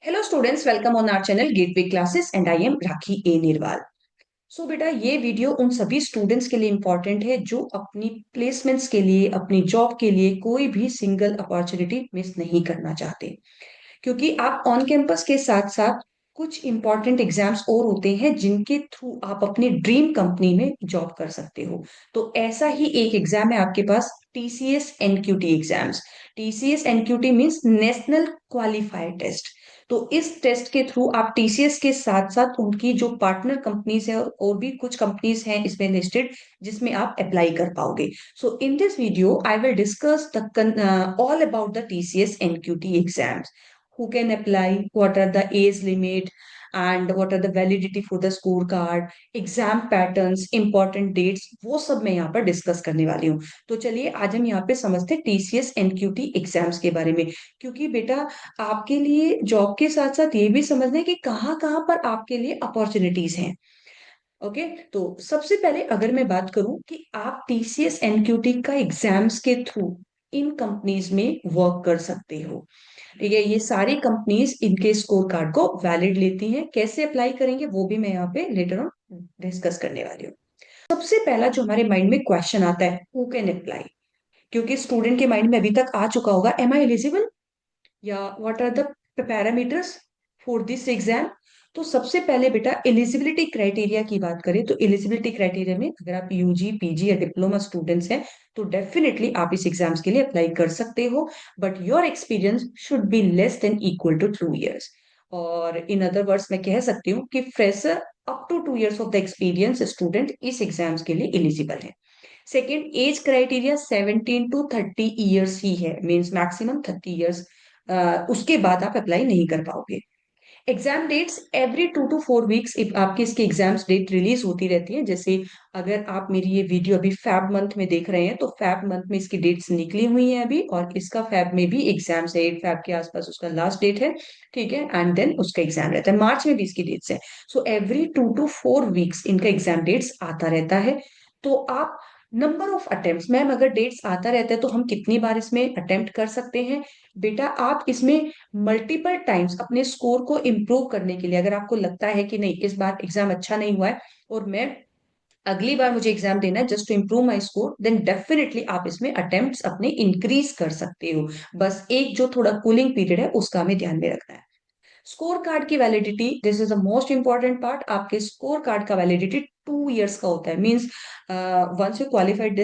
Hello students, welcome on our channel gateway classes and I am Rakhi A Nirwal. So बेटा, ये video उन सभी students के लिए इंपॉर्टेंट है जो अपनी प्लेसमेंट्स के लिए, अपनी जॉब के लिए कोई भी सिंगल अपॉर्चुनिटी मिस नहीं करना चाहते। क्योंकि आप ऑन कैंपस के साथ साथ कुछ इंपॉर्टेंट एग्जाम्स और होते हैं जिनके थ्रू आप अपनी ड्रीम कंपनी में जॉब कर सकते हो। तो ऐसा ही एक एग्जाम है आपके पास, TCS NQT exams. TCS NQT means National Qualifier Test. तो इस टेस्ट के थ्रू आप टीसीएस के साथ साथ उनकी जो पार्टनर कंपनीज है और भी कुछ कंपनीज हैं इसमें लिस्टेड, जिसमें आप अप्लाई कर पाओगे। So in this video I will discuss the all about the TCS NQT exams, who can apply, what are the age limit, and what are the validity for the scorecard, exam patterns, important dates, वो सब मैं यहाँ पर discuss करने वाली हूँ। तो चलिए आज हम यहाँ पे समझते हैं टीसीएस एनक्यूटी एग्जाम्स के बारे में। क्योंकि बेटा, आपके लिए जॉब के साथ साथ ये भी समझना है कि कहाँ कहाँ पर आपके लिए अपॉर्चुनिटीज हैं। ओके, तो सबसे पहले अगर मैं बात करूं कि आप टीसीएस एनक्यूटी का एग्जाम्स के थ्रू इन कंपनीज में वर्क कर सकते हो। ठीक है, ये सारी कंपनीज इनके स्कोर कार्ड को वैलिड लेती हैं। कैसे अप्लाई करेंगे वो भी मैं यहाँ पे लेटर ऑन डिस्कस करने वाली हूँ। सबसे पहला जो हमारे माइंड में क्वेश्चन आता है, हु कैन अप्लाई। क्योंकि स्टूडेंट के माइंड में अभी तक आ चुका होगा, एम आई एलिजिबल, या what are the parameters for this exam. तो सबसे पहले बेटा, एलिजिबिलिटी क्राइटेरिया की बात करें तो एलिजिबिलिटी क्राइटेरिया में अगर आप यूजी पीजी या डिप्लोमा स्टूडेंट्स हैं तो डेफिनेटली आप इस एग्जाम्स के लिए अप्लाई कर सकते हो। But your experience should be less than equal to 2 years। और इन अदर वर्ड्स मैं कह सकती हूँ कि fresher up to 2 years of the experience student इस एग्जाम्स के लिए एलिजिबल है। Second, age criteria 17 to 30 years ही है, मीन्स मैक्सिमम 30 years। उसके बाद आप अप्लाई नहीं कर पाओगे। Exam dates every 2 to 4 weeks आपकी इसकी एग्जाम्स डेट रिलीज होती रहती है। जैसे अगर आप मेरी ये वीडियो अभी फैब मंथ में देख रहे हैं तो फैब मंथ में इसकी डेट्स निकली हुई हैं अभी, और इसका फैब में भी एग्जाम्स है, 8 फैब के आसपास उसका लास्ट डेट है। ठीक है, एंड देन उसका एग्जाम रहता है मार्च में भी इसकी डेट्स है। सो एवरी 2 to 4 वीक्स इनका एग्जाम डेट्स आता रहता है। तो आप नंबर ऑफ अटेम्प्ट, मैम अगर डेट्स आता रहता है तो हम कितनी बार इसमें अटेम्प्ट कर सकते हैं। बेटा, आप इसमें मल्टीपल टाइम्स अपने स्कोर को इम्प्रूव करने के लिए, अगर आपको लगता है कि नहीं इस बार एग्जाम अच्छा नहीं हुआ है और मैं अगली बार मुझे एग्जाम देना है just to improve my score, then definitely आप इसमें अटेम्प्ट्स अपने इंक्रीज कर सकते हो। बस एक जो थोड़ा कूलिंग पीरियड है उसका हमें ध्यान में रखना है। स्कोर कार्ड की validity, this is the most important part. आपके स्कोर कार्ड का वैलिडिटी 2 years का होता है। Means once you qualified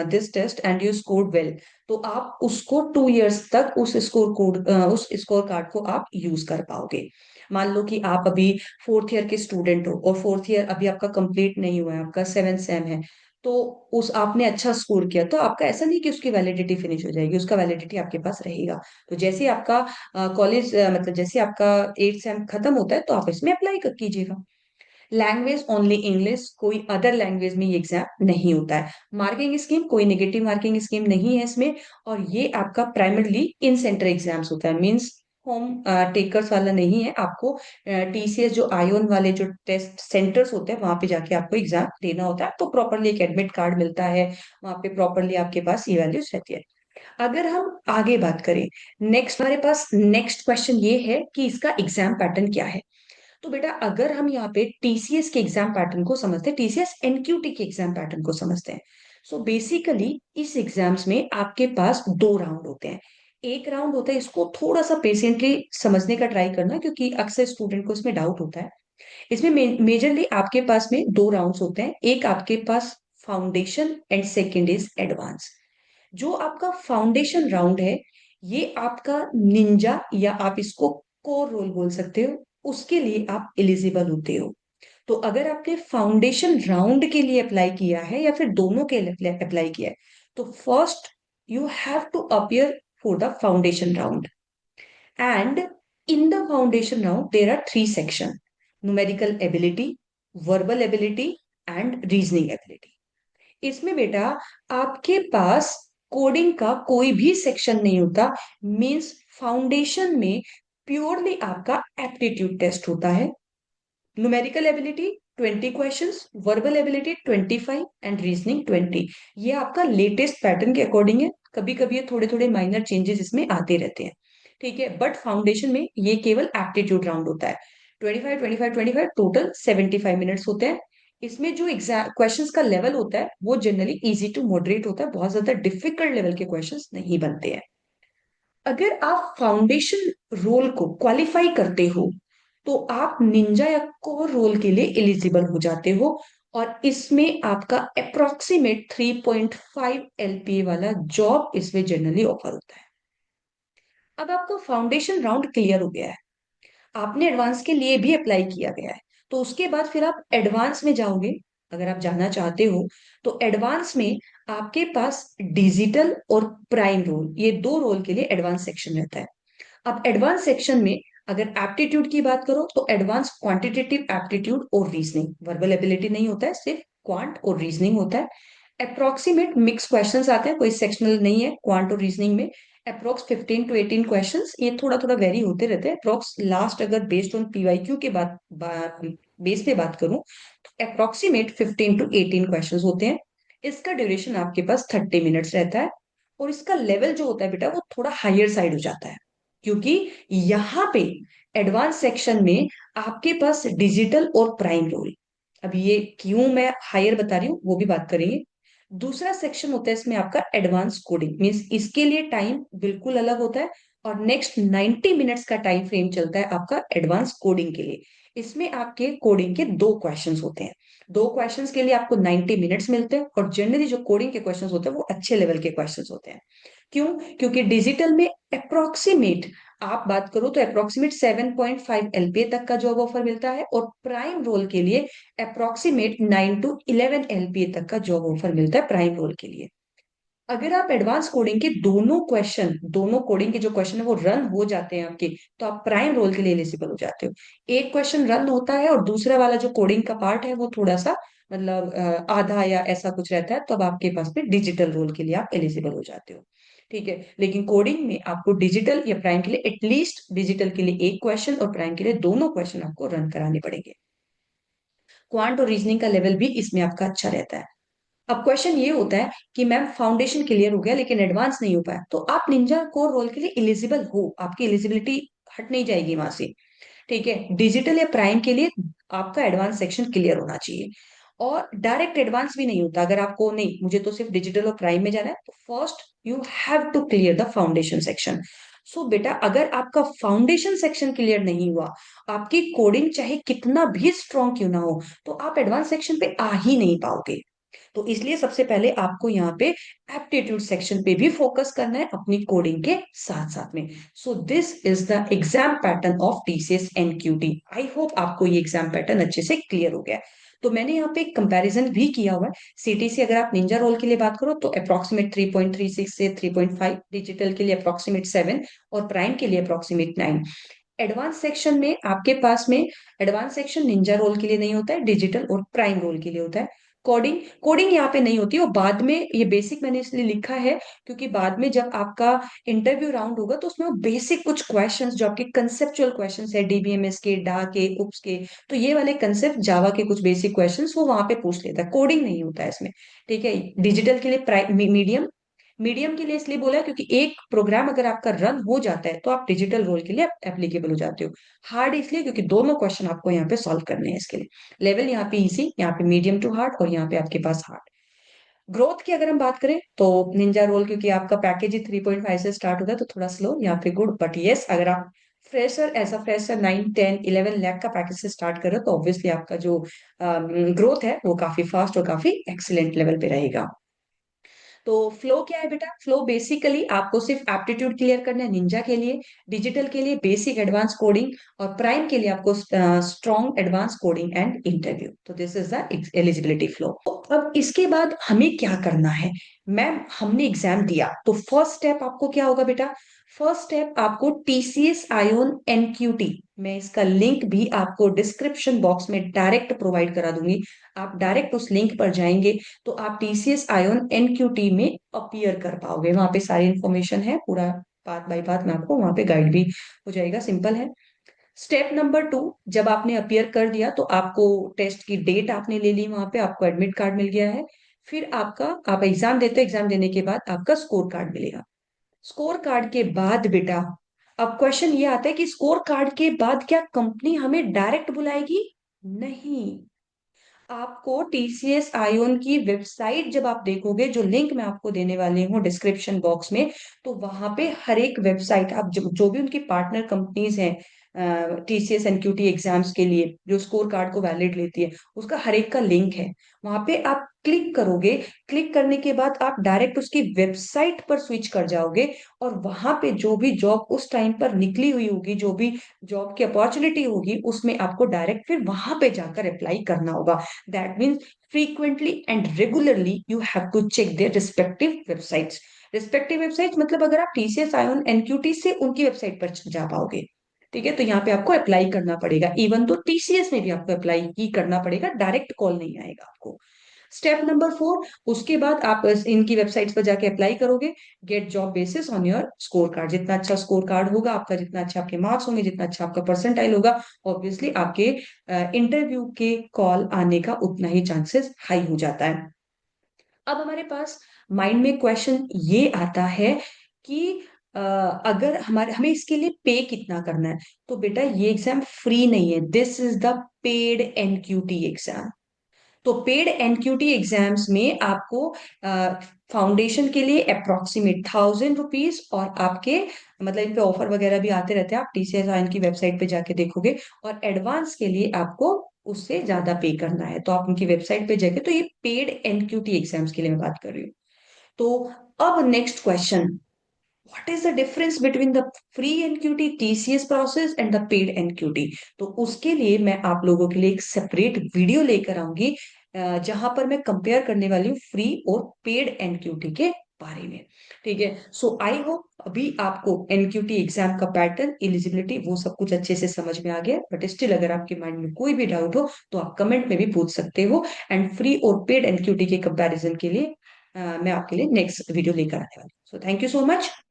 this test and you scored well, तो आप उसको 2 years तक उस स्कोर कार्ड को आप यूज कर पाओगे। मान लो कि आप अभी 4th ईयर के स्टूडेंट हो और 4th ईयर अभी आपका कंप्लीट नहीं हुआ है, आपका 7th सेम है। तो उस आपने अच्छा स्कोर किया तो आपका ऐसा नहीं कि उसकी वैलिडिटी फिनिश हो जाएगी, उसका वैलिडिटी आपके पास रहेगा। तो जैसे ही आपका कॉलेज मतलब जैसे आपका 8th सेम खत्म होता है तो आप इसमें अप्लाई कर कीजिएगा। लैंग्वेज ओनली इंग्लिश, कोई अदर लैंग्वेज में ये एग्जाम नहीं होता है। मार्किंग स्कीम, कोई नेगेटिव मार्किंग स्कीम नहीं है इसमें। और ये आपका प्राइमरली इन सेंटर एग्जाम्स होता है, मींस होम टेकर्स वाला नहीं है। आपको टीसीएस जो आयोन वाले जो टेस्ट सेंटर्स होते हैं वहां पे जाके आपको एग्जाम देना होता है, तो प्रॉपरली एक एडमिट कार्ड मिलता है, वहां पे प्रॉपरली आपके पास ये वैल्यूज रहती है। अगर हम आगे बात करें, नेक्स्ट हमारे पास नेक्स्ट क्वेश्चन ये है कि इसका एग्जाम पैटर्न क्या है। तो बेटा, अगर हम यहाँ पे टीसीएस के एग्जाम पैटर्न को समझते हैं, टीसीएस एनक्यूटी के एग्जाम पैटर्न को समझते हैं। सो बेसिकली इस एग्जाम्स में आपके पास 2 राउंड होते हैं। एक राउंड होता है, इसको थोड़ा सा पेशेंटली समझने का ट्राई करना क्योंकि अक्सर स्टूडेंट को इसमें डाउट होता है। इसमें मेजरली आपके पास में 2 राउंड्स होते हैं। एक आपके पास foundation and second is advance. जो आपका फाउंडेशन राउंड है, ये आपका निंजा या आप इसको कोर रोल बोल सकते हो, उसके लिए आप एलिजिबल होते हो। तो अगर आपने फाउंडेशन राउंड के लिए अप्लाई किया है या फिर दोनों के लिए अप्लाई किया है, तो first you have to appear for the foundation round. And in the foundation round there are 3 section: numerical ability, verbal ability and reasoning ability. इसमें बेटा आपके पास कोडिंग का कोई भी सेक्शन नहीं होता। मींस फाउंडेशन में प्योरली आपका एप्टीट्यूड टेस्ट होता है। Numerical ability 20 questions, verbal ability 25 and reasoning 20। ये आपका लेटेस्ट पैटर्न के अकॉर्डिंग है, कभी कभी ये थोड़े थोड़े माइनर चेंजेस इसमें आते रहते हैं। ठीक है, बट फाउंडेशन में ये केवल एप्टीट्यूड राउंड होता है। 25 टोटल 75 मिनट्स होते हैं। इसमें जो एग्जाम क्वेश्चंस का लेवल होता है वो जनरली इजी टू मॉडरेट होता है, बहुत ज्यादा डिफिकल्ट लेवल के क्वेश्चंस नहीं बनते हैं। अगर आप फाउंडेशन रोल को क्वालिफाई करते हो तो आप निंजा या कोर रोल के लिए एलिजिबल हो जाते हो, और इसमें आपका अप्रोक्सीमेट 3.5 एलपीए वाला जॉब इसमें जनरली ऑफर होता है। अब आपका फाउंडेशन राउंड क्लियर हो गया है, आपने एडवांस के लिए भी अप्लाई किया गया है, तो उसके बाद फिर आप एडवांस में जाओगे। अगर आप जाना चाहते हो तो एडवांस में आपके पास डिजिटल और प्राइम रोल, ये दो रोल के लिए एडवांस सेक्शन रहता है। अब एडवांस सेक्शन में अगर एप्टीट्यूड की बात करो तो एडवांस क्वांटिटेटिव एप्टीट्यूड और रीजनिंग, वर्बल एबिलिटी नहीं होता है, सिर्फ क्वांट और रीजनिंग होता है। अप्रोक्सीमेट मिक्स क्वेश्चंस आते हैं, कोई सेक्शनल नहीं है क्वांट और रीजनिंग में। अप्रोक्स 15 to 18 क्वेश्चंस, ये थोड़ा थोड़ा वेरी होते रहते हैं। अप्रोक्स लास्ट अगर बेस्ड ऑन पीवाईक्यू के बेस पे बात करूं तो अप्रोक्सीमेट 15 to 18 क्वेश्चंस होते हैं। इसका ड्यूरेशन आपके पास 30 मिनट्स रहता है। और इसका लेवल जो होता है बेटा वो थोड़ा हायर साइड हो जाता है, क्योंकि यहाँ पे एडवांस सेक्शन में आपके पास डिजिटल और प्राइम रोल। अब ये क्यों मैं हायर बता रही हूँ वो भी बात करेंगे। दूसरा सेक्शन होता है इसमें आपका एडवांस कोडिंग, मीन्स इसके लिए टाइम बिल्कुल अलग होता है। और नेक्स्ट 90 मिनट्स का टाइम फ्रेम चलता है आपका एडवांस कोडिंग के लिए। इसमें आपके कोडिंग के दो क्वेश्चंस होते हैं। दो क्वेश्चंस के लिए आपको 90 मिनट्स मिलते हैं, और जनरली जो कोडिंग के क्वेश्चंस होते हैं वो अच्छे लेवल के क्वेश्चंस होते हैं। क्यों? क्योंकि डिजिटल में अप्रोक्सीमेट आप बात करो तो अप्रोक्सीमेट 7.5 एलपीए तक का जॉब ऑफर मिलता है, और प्राइम रोल के लिए अप्रोक्सीमेट 9 to 11 एलपीए तक का जॉब ऑफर मिलता है प्राइम रोल के लिए। अगर आप एडवांस कोडिंग के दोनों कोडिंग के जो क्वेश्चन है वो रन हो जाते हैं आपके, तो आप प्राइम रोल के लिए एलिजिबल हो जाते हो। एक क्वेश्चन रन होता है और दूसरा वाला जो कोडिंग का पार्ट है वो थोड़ा सा मतलब आधा या ऐसा कुछ रहता है, तो अब आपके पास में डिजिटल रोल के लिए आप एलिजिबल हो जाते हो। ठीक है, लेकिन कोडिंग में आपको डिजिटल या प्राइम के लिए एटलीस्ट डिजिटल के लिए एक क्वेश्चन और प्राइम के लिए दोनों क्वेश्चन आपको रन कराने पड़ेंगे। क्वांट और रीजनिंग का लेवल भी इसमें आपका अच्छा रहता है। अब क्वेश्चन ये होता है कि मैम फाउंडेशन क्लियर हो गया लेकिन एडवांस नहीं हो पाया, तो आप निंजा कोर रोल के लिए एलिजिबल हो, आपकी एलिजिबिलिटी हट नहीं जाएगी वहां से। ठीक है, डिजिटल या प्राइम के लिए आपका एडवांस सेक्शन क्लियर होना चाहिए। और डायरेक्ट एडवांस भी नहीं होता, अगर आपको नहीं मुझे तो सिर्फ डिजिटल और प्राइम में जाना है तो first you have to clear the foundation section. So बेटा अगर आपका फाउंडेशन सेक्शन क्लियर नहीं हुआ, आपकी कोडिंग चाहे कितना भी स्ट्रांग क्यों ना हो, तो आप एडवांस सेक्शन पे आ ही नहीं पाओगे। तो इसलिए सबसे पहले आपको यहाँ पे एप्टीट्यूड सेक्शन पे भी फोकस करना है अपनी कोडिंग के साथ साथ में। So this is the exam pattern of TCS NQT. I hope आपको ये एग्जाम पैटर्न अच्छे से क्लियर हो गया है। तो मैंने यहाँ पे एक कंपैरिजन भी किया हुआ है। सीटीसी अगर आप निंजा रोल के लिए बात करो तो अप्रोक्सीमेट 3.36 से 3.5, डिजिटल के लिए अप्रोक्सीमेट 7 और प्राइम के लिए अप्रोक्सीमेट 9। एडवांस सेक्शन में आपके पास में एडवांस सेक्शन निंजा रोल के लिए नहीं होता है, डिजिटल और प्राइम रोल के लिए होता है। कोडिंग कोडिंग यहाँ पे नहीं होती, वो बाद में, ये बेसिक मैंने इसलिए लिखा है क्योंकि बाद में जब आपका इंटरव्यू राउंड होगा तो उसमें वो बेसिक कुछ क्वेश्चंस जो आपके कंसेप्चुअल क्वेश्चंस है डीबीएमएस के, डा के, उप्स के, तो ये वाले कंसेप्ट जावा के कुछ बेसिक क्वेश्चंस वो वहां पे पूछ लेता है, कोडिंग नहीं होता है इसमें। ठीक है, डिजिटल के लिए मीडियम, मीडियम के लिए इसलिए बोला है क्योंकि एक प्रोग्राम अगर आपका रन हो जाता है तो आप डिजिटल रोल के लिए एप्लीकेबल हो जाते हो। हार्ड इसलिए क्योंकि दोनों क्वेश्चन आपको यहाँ पे सॉल्व करने हैं इसके लिए। लेवल यहाँ पे इजी, यहाँ पे मीडियम टू हार्ड, और यहाँ पे आपके पास हार्ड। ग्रोथ की अगर हम बात करें तो निंजा रोल क्योंकि आपका पैकेज ही 3.5 से स्टार्ट होता है तो थोड़ा स्लो, यहाँ पे गुड, बट यस अगर आप fresher as a fresher 9 10 11 lakh का पैकेज से स्टार्ट करो तो ऑब्वियसली आपका जो ग्रोथ है वो काफी फास्ट और काफी एक्सीलेंट लेवल पे रहेगा। तो फ्लो क्या है बेटा? फ्लो बेसिकली आपको सिर्फ एप्टीट्यूड क्लियर करना है निंजा के लिए, डिजिटल के लिए बेसिक एडवांस कोडिंग, और प्राइम के लिए आपको strong advance coding and interview. तो this is the eligibility flow. अब इसके बाद हमें क्या करना है? मैम हमने एग्जाम दिया तो फर्स्ट स्टेप आपको क्या होगा बेटा? फर्स्ट स्टेप आपको टीसीएस आयोन एनक्यूटी, मैं इसका लिंक भी आपको डिस्क्रिप्शन बॉक्स में डायरेक्ट प्रोवाइड करा दूंगी। आप डायरेक्ट उस लिंक पर जाएंगे तो आप टीसीएस आयोन एनक्यूटी में अपीयर कर पाओगे, वहां पे सारी इंफॉर्मेशन है, पूरा बात बाय बात मैं आपको वहां पे गाइड भी हो जाएगा, सिंपल है। स्टेप नंबर 2, जब आपने अपीयर कर दिया तो आपको टेस्ट की डेट आपने ले ली, वहां पे आपको एडमिट कार्ड मिल गया है। फिर आपका आप एग्जाम देते हो, एग्जाम देने के बाद आपका स्कोर कार्ड मिलेगा। स्कोर कार्ड के बाद बेटा अब क्वेश्चन ये आता है कि स्कोर कार्ड के बाद क्या कंपनी हमें डायरेक्ट बुलाएगी? नहीं। आपको टीसीएस आयोन की वेबसाइट जब आप देखोगे, जो लिंक मैं आपको देने वाली हूँ डिस्क्रिप्शन बॉक्स में, तो वहां पे हर एक वेबसाइट, आप जो भी उनकी पार्टनर कंपनीज हैं टीसीएस एनक्यूटी एग्जाम्स के लिए जो स्कोर कार्ड को वैलिड लेती है, उसका हर एक का लिंक है। वहां पे आप क्लिक करोगे, क्लिक करने के बाद आप डायरेक्ट उसकी वेबसाइट पर स्विच कर जाओगे, और वहां पे जो भी जॉब उस टाइम पर निकली हुई होगी, जो भी जॉब की अपॉर्चुनिटी होगी, उसमें आपको डायरेक्ट फिर वहां पे जाकर अप्लाई करना होगा। That means frequently and regularly you have to check their respective websites. Respective website मतलब अगर आप टीसीएस आयोन एनक्यूटी से उनकी वेबसाइट पर जा पाओगे, ठीक है, तो यहाँ पे आपको अप्लाई करना पड़ेगा। इवन तो टीसीएस में भी आपको अप्लाई ही करना पड़ेगा, डायरेक्ट कॉल नहीं आएगा आपको। स्टेप नंबर 4, उसके बाद आप इनकी वेबसाइट्स पर जाके अप्लाई करोगे। Get job basis on your score card, जितना अच्छा स्कोर कार्ड होगा आपका, जितना अच्छा आपके मार्क्स होंगे, जितना अच्छा आपका परसेंटाइल होगा, ऑब्वियसली आपके इंटरव्यू के कॉल आने का उतना ही चांसेस हाई हो जाता है। अब हमारे पास माइंड में क्वेश्चन ये आता है कि अगर हमारे हमें इसके लिए पे कितना करना है, तो बेटा ये एग्जाम फ्री नहीं है, this is the paid NQT exam. तो पेड एनक्यूटी एग्जाम्स में आपको फाउंडेशन के लिए अप्रोक्सीमेट 1000 रुपीज, और आपके मतलब इन पे ऑफर वगैरह भी आते रहते हैं, आप टीसीएस आइन की वेबसाइट पे जाके देखोगे, और एडवांस के लिए आपको उससे ज्यादा पे करना है, तो आप उनकी वेबसाइट पे जाके, तो ये पेड एनक्यूटी एग्जाम्स के लिए मैं बात कर रही हूँ। तो अब next question, what is the difference between the free NQT TCS process and the paid NQT? तो उसके लिए मैं आप लोगों के लिए एक सेपरेट वीडियो लेकर आऊंगी, जहां पर मैं कंपेयर करने वाली हूँ फ्री और पेड एनक्यूटी के बारे में। ठीक है, सो आई होप अभी आपको एनक्यूटी एग्जाम का पैटर्न, एलिजिबिलिटी, वो सब कुछ अच्छे से समझ में आ गया। बट स्टिल अगर आपके माइंड में कोई भी डाउट हो तो आप कमेंट में भी पूछ सकते हो। एंड फ्री और पेड एनक्यूटी के कंपैरिजन के लिए मैं आपके लिए नेक्स्ट वीडियो लेकर आने वाली हूँ। So thank you so much.